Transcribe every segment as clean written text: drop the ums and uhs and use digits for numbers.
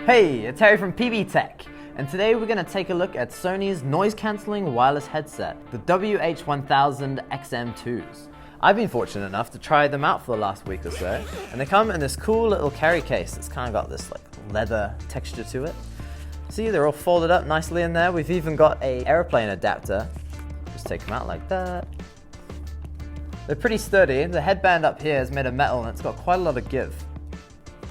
Hey, it's Harry from PB Tech, and today we're going to take a look at Sony's noise-cancelling wireless headset, the WH-1000XM2s. I've been fortunate enough to try them out for the last week or so, and they come in this cool little carry case. It's kind of got this like leather texture to it. See, they're all folded up nicely in there. We've even got an airplane adapter. Just take them out like that. They're pretty sturdy. The headband up here is made of metal and it's got quite a lot of give.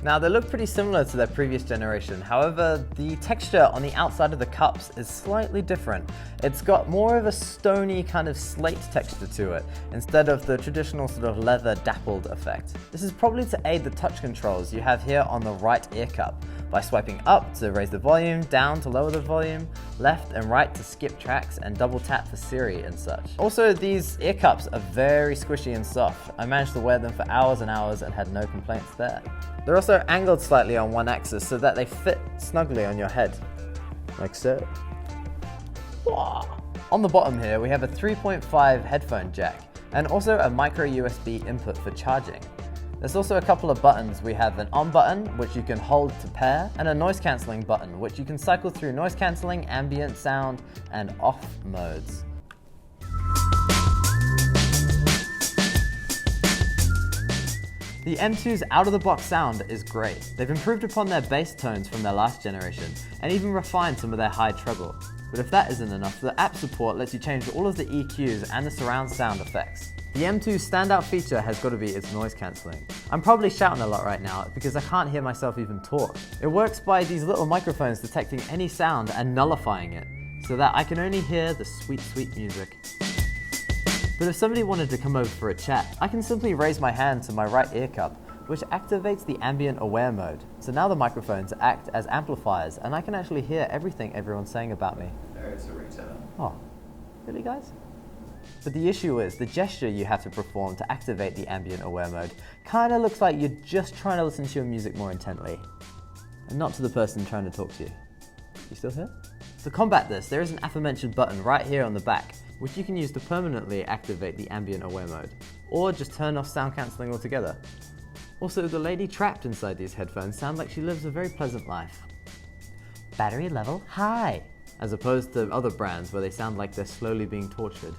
Now, they look pretty similar to their previous generation. However, the texture on the outside of the cups is slightly different. It's got more of a stony kind of slate texture to it, instead of the traditional sort of leather dappled effect. This is probably to aid the touch controls you have here on the right ear cup, by swiping up to raise the volume, down to lower the volume, left and right to skip tracks, and double tap for Siri and such. Also, these ear cups are very squishy and soft. I managed to wear them for hours and hours and had no complaints there. They're also angled slightly on one axis so that they fit snugly on your head, like so. On the bottom here, we have a 3.5 headphone jack and also a micro USB input for charging. There's also a couple of buttons. We have an on button, which you can hold to pair, and a noise cancelling button, which you can cycle through noise cancelling, ambient sound, and off modes. The M2's out-of-the-box sound is great. They've improved upon their bass tones from their last generation, and even refined some of their high treble. But if that isn't enough, the app support lets you change all of the EQs and the surround sound effects. The M2's standout feature has got to be its noise cancelling. I'm probably shouting a lot right now because I can't hear myself even talk. It works by these little microphones detecting any sound and nullifying it, so that I can only hear the sweet, sweet music. But if somebody wanted to come over for a chat, I can simply raise my hand to my right ear cup, which activates the Ambient Aware mode. So now the microphones act as amplifiers, and I can actually hear everything everyone's saying about me. It's a retailer. Oh, really, guys? But the issue is, the gesture you have to perform to activate the Ambient Aware mode kinda looks like you're just trying to listen to your music more intently, and not to the person trying to talk to you. You still here? To combat this, there is an aforementioned button right here on the back, which you can use to permanently activate the Ambient Aware mode, or just turn off sound cancelling altogether. Also, the lady trapped inside these headphones sounds like she lives a very pleasant life. Battery level high, as opposed to other brands where they sound like they're slowly being tortured.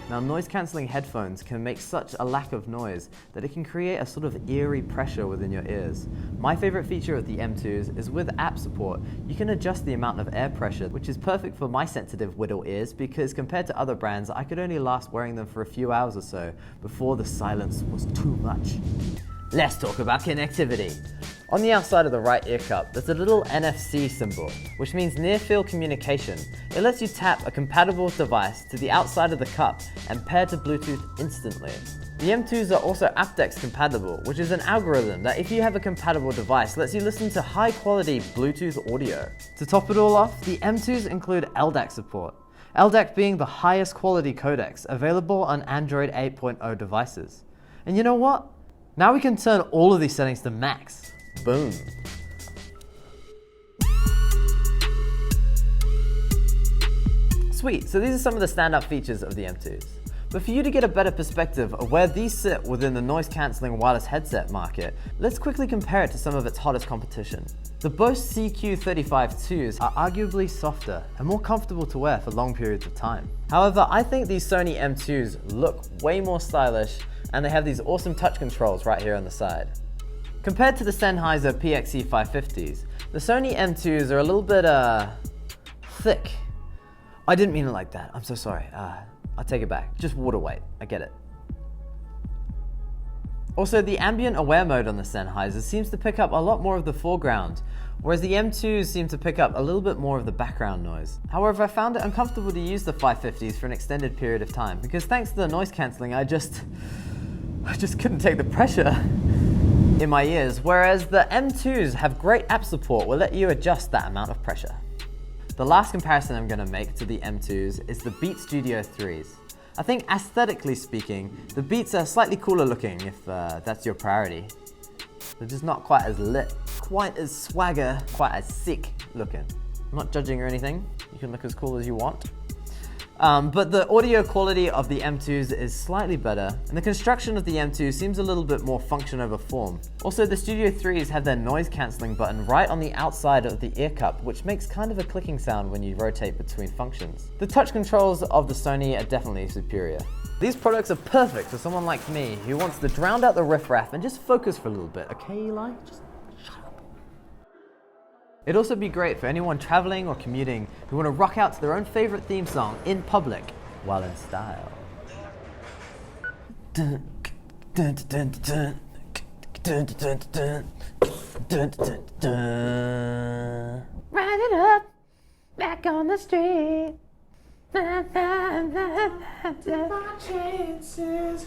Now, noise-cancelling headphones can make such a lack of noise that it can create a sort of eerie pressure within your ears. My favorite feature of the M2s is with app support, you can adjust the amount of air pressure, which is perfect for my sensitive whittle ears because compared to other brands, I could only last wearing them for a few hours or so before the silence was too much. Let's talk about connectivity. On the outside of the right ear cup, there's a little NFC symbol, which means near-field communication. It lets you tap a compatible device to the outside of the cup and pair to Bluetooth instantly. The M2s are also aptX compatible, which is an algorithm that if you have a compatible device, lets you listen to high-quality Bluetooth audio. To top it all off, the M2s include LDAC support. LDAC being the highest quality codecs available on Android 8.0 devices. And you know what? Now we can turn all of these settings to max. Boom. Sweet, so these are some of the standout features of the M2s. But for you to get a better perspective of where these sit within the noise-cancelling wireless headset market, let's quickly compare it to some of its hottest competition. The Bose CQ35-2s are arguably softer and more comfortable to wear for long periods of time. However, I think these Sony M2s look way more stylish, and they have these awesome touch controls right here on the side. Compared to the Sennheiser PXE550s, the Sony M2s are a little bit, thick. I didn't mean it like that, I'm so sorry. I'll take it back. Just water weight, I get it. Also, the Ambient Aware mode on the Sennheiser seems to pick up a lot more of the foreground, whereas the M2s seem to pick up a little bit more of the background noise. However, I found it uncomfortable to use the 550s for an extended period of time, because thanks to the noise cancelling, I just couldn't take the pressure in my ears, whereas the M2s have great app support, will let you adjust that amount of pressure. The last comparison I'm going to make to the M2s is the Beats Studio 3s. I think aesthetically speaking, the Beats are slightly cooler looking if that's your priority. They're just not quite as lit, quite as swagger, quite as sick looking. I'm not judging or anything, you can look as cool as you want. But the audio quality of the M2s is slightly better, and the construction of the M2 seems a little bit more function over form. Also, the Studio 3s have their noise cancelling button right on the outside of the ear cup, which makes kind of a clicking sound when you rotate between functions. The touch controls of the Sony are definitely superior. These products are perfect for someone like me who wants to drown out the riffraff and just focus for a little bit, okay, Eli? Just shut up. It'd also be great for anyone traveling or commuting who want to rock out to their own favorite theme song in public while in style. Dun, dun, dun, dun, dun, dun, dun, dun, dun, dun. Ride it up, back on the street. My chances.